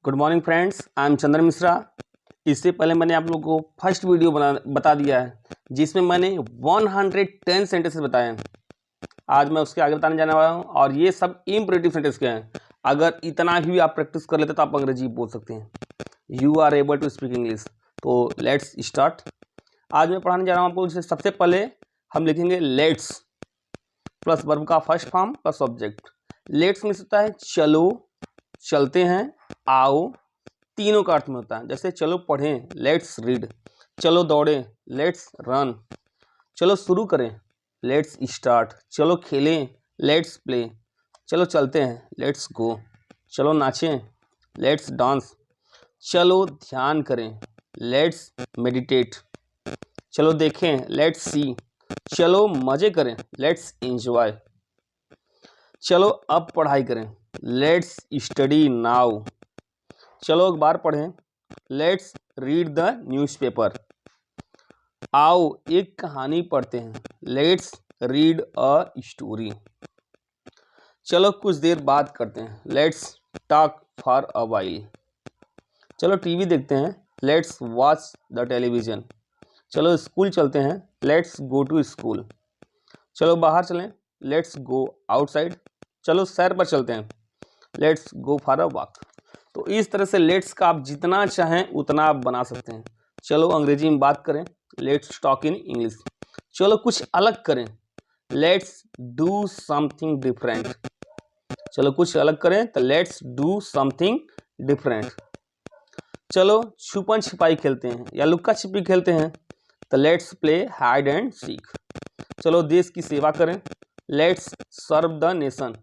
Good morning friends, I am Chandra Mishra. इससे पहले मैंने आप लोगों को फर्स्ट वीडियो बता दिया है जिसमें मैंने 110 सेंटेंसेस बताए हैं। आज मैं उसके आगे बताने जाने वाला हूँ और ये सब इम्परेटिव सेंटेंस के हैं। अगर इतना भी आप प्रैक्टिस कर लेते तो आप अंग्रेजी बोल सकते हैं। You are able to speak English. तो लेट्स स्टार्ट। आज मैं पढ़ाने जा रहा हूँ आपको। सबसे पहले हम लिखेंगे लेट्स प्लस वर्ब का first form plus object. Let's में होता है चलो, चलते हैं, आओ, तीनों का अर्थ में होता है। जैसे चलो पढ़ें, लेट्स रीड। चलो दौड़ें, लेट्स रन। चलो शुरू करें, लेट्स स्टार्ट। चलो खेलें, लेट्स प्ले। चलो चलते हैं, लेट्स गो। चलो नाचें, लेट्स डांस। चलो ध्यान करें, लेट्स मेडिटेट। चलो देखें, लेट्स सी। चलो मज़े करें, लेट्स एंजॉय। चलो अब पढ़ाई करें, लेट्स स्टडी नाउ। चलो एक बार पढ़ें, लेट्स रीड द न्यूज़पेपर। आओ एक कहानी पढ़ते हैं, लेट्स रीड अ स्टोरी। चलो कुछ देर बात करते हैं, let's talk for a while. चलो टीवी देखते हैं, लेट्स वॉच द टेलीविज़न। चलो स्कूल चलते हैं, लेट्स गो टू स्कूल। चलो बाहर चलें, लेट्स गो आउटसाइड। चलो सैर पर चलते हैं, let's go for a walk. तो इस तरह से लेट्स का आप जितना चाहें उतना आप बना सकते हैं। चलो अंग्रेजी में बात करें, लेट्स टॉक इन इंग्लिश। चलो कुछ अलग करें, लेट्स डू समथिंग डिफरेंट। चलो कुछ अलग करें तो लेट्स डू समथिंग डिफरेंट। चलो छुपन छिपाई खेलते हैं या लुक्का छिपी खेलते हैं तो let's play hide and seek. चलो देश की सेवा करें, let's serve the nation.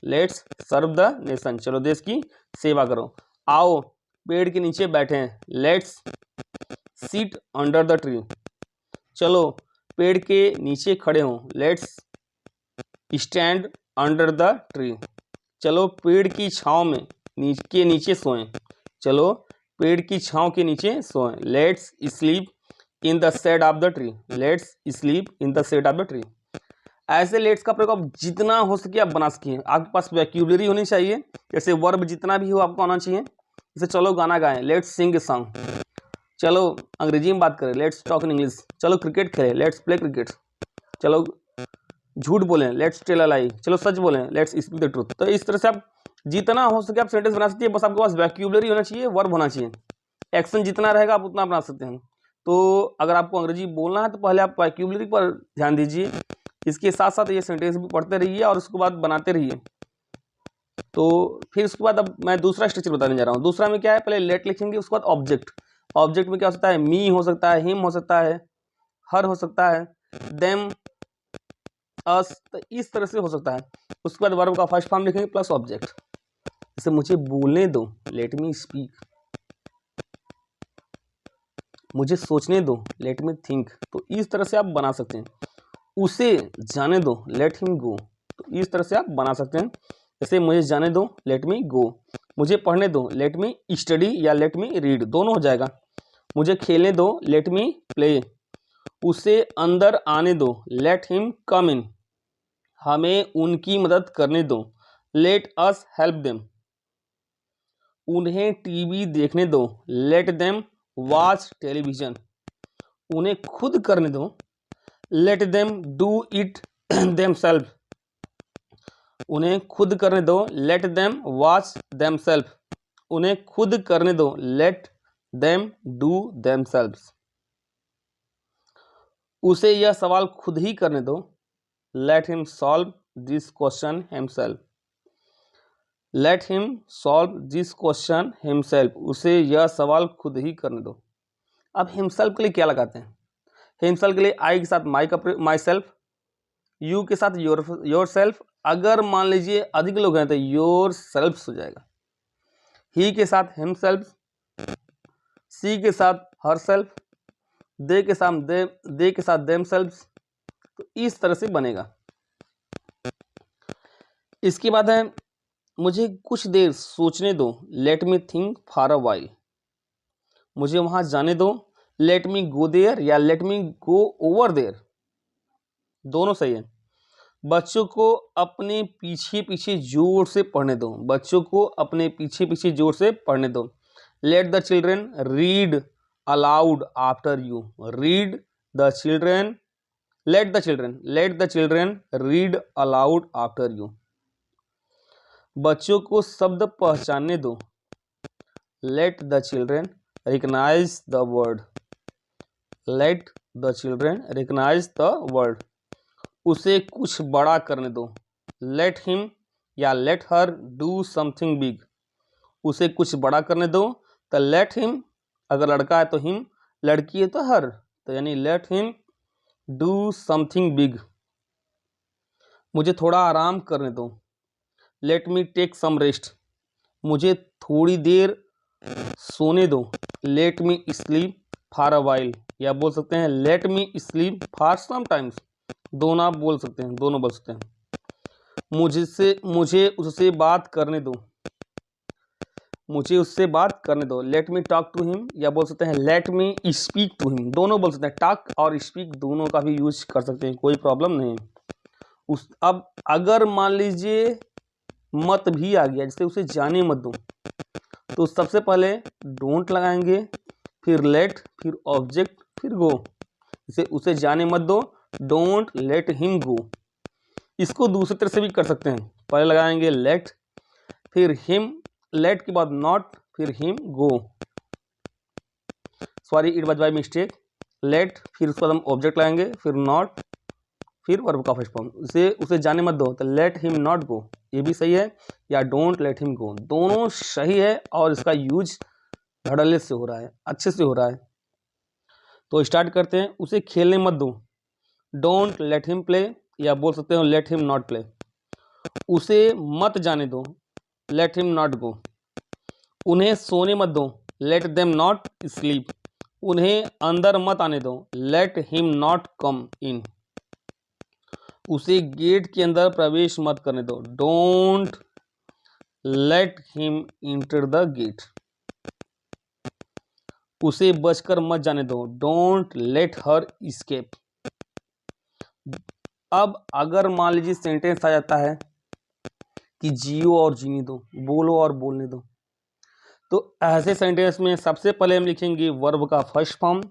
Let's serve the nation. चलो देश की सेवा करो। आओ पेड़ के नीचे बैठें, let's seat under the tree. चलो पेड़ के नीचे खड़े हों, let's stand under the tree. चलो पेड़ की छांव में के नीचे सोएं। चलो पेड़ की छांव के नीचे सोएं, let's sleep in the shade of the tree. Let's sleep in the shade of the tree. ऐसे लेट्स का प्रयोग आप जितना हो सके आप बना सकें। आपके पास वैक्यूलरी होनी चाहिए, जैसे वर्ब जितना भी हो आपको आना चाहिए। जैसे चलो गाना गाएं, लेट्स सिंग ए सॉन्ग। चलो अंग्रेजी में बात करें, लेट्स टॉक इन इंग्लिश। चलो क्रिकेट खेलें, लेट्स प्ले क्रिकेट। चलो झूठ बोलें, लेट्स टेल अ लाई। चलो सच बोलें, लेट्स स्पीक द ट्रूथ। तो इस तरह से आप जितना हो सके आप सेंटेंस बना सकते हैं। बस आपके पास वैक्यूलरी होना चाहिए, वर्ब होना चाहिए। एक्शन जितना रहेगा आप उतना बना सकते हैं। तो अगर आपको अंग्रेजी बोलना है तो पहले आप वैक्यूलरी पर ध्यान दीजिए, इसके साथ साथ ये सेंटेंस भी पढ़ते रहिए और उसके बाद बनाते रहिए। तो फिर उसके बाद अब मैं दूसरा स्ट्रक्चर बताने जा रहा हूँ। दूसरा में क्या है, पहले लेट लिखेंगे, उसके बाद ऑब्जेक्ट। ऑब्जेक्ट में क्या हो सकता है, मी हो सकता है, हिम हो सकता है, हर हो सकता है, देम, अस, तो इस तरह से हो सकता है। उसके बाद वर्ब का फर्स्ट फॉर्म लिखेंगे प्लस ऑब्जेक्ट। जैसे मुझे बोलने दो, लेट मी स्पीक। मुझे सोचने दो, लेट मी थिंक। तो इस तरह से आप बना सकते हैं। उसे जाने दो, लेट हिम गो। तो इस तरह से आप बना सकते हैं। जैसे मुझे जाने दो, लेट मी गो। मुझे पढ़ने दो, लेट मी स्टडी या लेट मी रीड, दोनों हो जाएगा। मुझे खेलने दो, लेट मी प्ले। उसे अंदर आने दो, लेट हिम कम इन। हमें उनकी मदद करने दो, लेट अस हेल्प देम। उन्हें टीवी देखने दो, लेट देम वॉच टेलीविजन। उन्हें खुद करने दो, let them do it themselves. उन्हें खुद करने दो, लेट देम वॉच देमसेल्फ। उन्हें खुद करने दो, लेट देम डू देमसेल्व्स। उसे यह सवाल खुद ही करने दो, let him solve this question himself. Let him solve this question himself. उसे यह सवाल खुद ही करने दो। अब हिमसेल्फ के लिए क्या लगाते हैं, हिमसेल्फ के लिए आई के साथ माई सेल्फ, यू के साथ योर सेल्फ। अगर मान लीजिए अधिक लोग हैं तो योर सेल्फ हो जाएगा। ही के साथ हिमसेल्फ, सी के साथ हर सेल्फ, दे के साथ देम सेल्फ। तो इस तरह से बनेगा। इसके बाद है मुझे कुछ देर सोचने दो, let me think for a while. मुझे वहां जाने दो, लेट मी गो देयर या let me go over there, दोनों सही है। बच्चों को अपने पीछे पीछे जोर से पढ़ने दो, बच्चों को अपने पीछे पीछे जोर से पढ़ने दो। Let the children read aloud after you, read the children, let the children read aloud after you. बच्चों को शब्द पहचानने दो, let the children recognise the word, let the children recognise the word. उसे कुछ बड़ा करने दो, लेट हिम या let her do something big, उसे कुछ बड़ा करने दो। तो लेट हिम, अगर लड़का है तो हिम, लड़की है तो हर, तो यानी let him do something big. मुझे थोड़ा आराम करने दो, let me take some rest, मुझे थोड़ी देर सोने दो। Let me sleep for a while, या बोल सकते हैं let me sleep for some times, दोनों आप बोल सकते हैं, दोनों बोल सकते हैं। मुझे उससे बात करने दो, मुझे उससे बात करने दो। Let me talk to him, या बोल सकते हैं let me speak to him, दोनों बोल सकते हैं, टॉक और स्पीक दोनों का भी यूज कर सकते हैं, कोई प्रॉब्लम नहीं। अब अगर मान लीजिए मत भी आ गया, जैसे उसे जाने मत दो, तो सबसे पहले डोंट लगाएंगे, फिर लेट, फिर ऑब्जेक्ट, फिर गो। जैसे उसे जाने मत दो, डोंट लेट हिम गो। इसको दूसरी तरह से भी कर सकते हैं, पहले लगाएंगे लेट, फिर हिम, लेट के बाद नॉट, फिर him go. Sorry, it was by mistake. Let, फिर उसके बाद हम ऑब्जेक्ट लगाएंगे, फिर नॉट, फिर वर्ब का फर्स्ट फॉर्म। उसे जाने मत दो, तो लेट हिम नॉट गो, ये भी सही है, या डोंट लेट हिम गो, दोनों सही है। और इसका यूज धड़ल्ले से हो रहा है, अच्छे से हो रहा है। तो स्टार्ट करते हैं। उसे खेलने मत दो, डोंट लेट हिम प्ले, या बोल सकते हो लेट हिम नॉट प्ले। उसे मत जाने दो, लेट हिम नॉट गो। उन्हें सोने मत दो, लेट देम नॉट स्लीप। उन्हें अंदर मत आने दो, let him not come in. उसे गेट के अंदर प्रवेश मत करने दो, don't let him enter the gate. उसे बचकर मत जाने दो, डोंट लेट हर एस्केप। अब अगर मान लीजिए सेंटेंस आ जाता है कि जियो और जीने दो, बोलो और बोलने दो, तो ऐसे सेंटेंस में सबसे पहले हम लिखेंगे वर्ब का फर्स्ट फॉर्म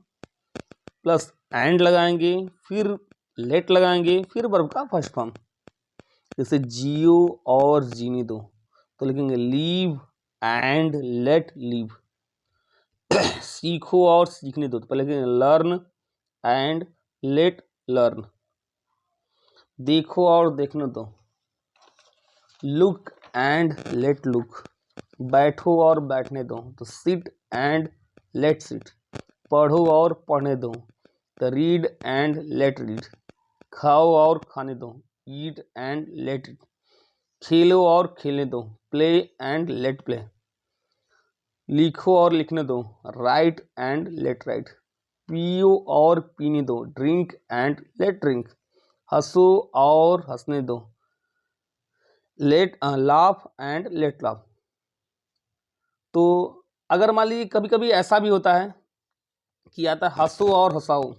प्लस एंड लगाएंगे, फिर लेट लगाएंगे, फिर वर्ब का फर्स्ट फॉर्म। जैसे जियो और जीने दो, तो लिखेंगे लीव एंड लेट लीव। सीखो और सीखने दो, तो पहले लिखेंगे लर्न एंड लेट लर्न। देखो और देखने दो, लुक एंड लेट लुक। बैठो और बैठने दो, तो सिट एंड लेट सिट। पढ़ो और पढ़ने दो, तो रीड एंड लेट रीड। खाओ और खाने दो, ईट एंड लेट इट। खेलो और खेलने दो, प्ले एंड लेट प्ले। लिखो और लिखने दो, राइट एंड लेट राइट। पियो और पीने दो, ड्रिंक एंड लेट ड्रिंक। हंसो और हंसने दो, let laugh and let laugh. तो अगर मान लीजिए कभी कभी ऐसा भी होता है कि आता है हंसो और हंसाओ,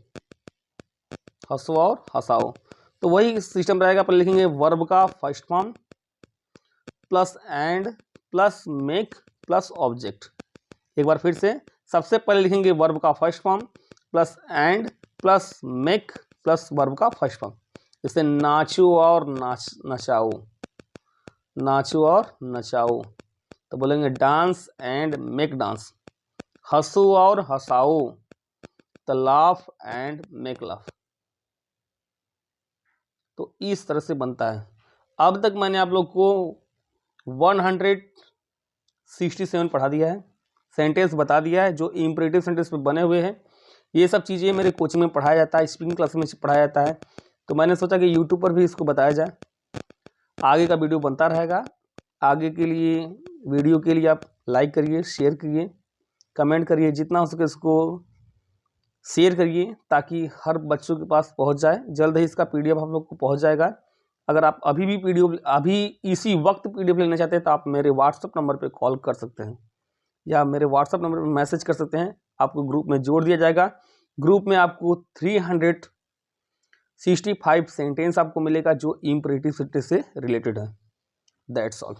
हंसो और हंसाओ, तो वही सिस्टम रहेगा। पर लिखेंगे वर्ब का first form plus and plus make plus object. एक बार फिर से, सबसे पहले लिखेंगे वर्ब का first form plus and plus make plus verb का फर्स्ट फॉर्म। जैसे नाचो और नचाओ, नाचो और नचाओ, तो बोलेंगे डांस एंड मेक डांस। हंसो और हंसाओ, तो लाफ एंड मेक लाफ। तो इस तरह से बनता है। अब तक मैंने आप लोग को 167 पढ़ा दिया है, सेंटेंस बता दिया है जो इंपरेटिव सेंटेंस पे बने हुए हैं। ये सब चीज़ें मेरे कोचिंग में पढ़ाया जाता है, स्पीकिंग क्लास में पढ़ाया जाता है। तो मैंने सोचा कि यूट्यूब पर भी इसको बताया जाए, आगे का वीडियो बनता रहेगा। आगे के लिए वीडियो के लिए आप लाइक करिए, शेयर करिए, कमेंट करिए, जितना हो सके इसको शेयर करिए ताकि हर बच्चों के पास पहुंच जाए। जल्द ही इसका पीडीएफ आप लोग को पहुंच जाएगा। अगर आप अभी भी पीडीएफ, अभी इसी वक्त पीडीएफ लेना चाहते हैं तो आप मेरे व्हाट्सएप नंबर पे कॉल कर सकते हैं या मेरे व्हाट्सएप नंबर पे मैसेज कर सकते हैं। आपको ग्रुप में जोड़ दिया जाएगा। ग्रुप में आपको 300 65 सेंटेंस आपको मिलेगा जो इम्परेटिव सेंटेंस से रिलेटेड है। That's all.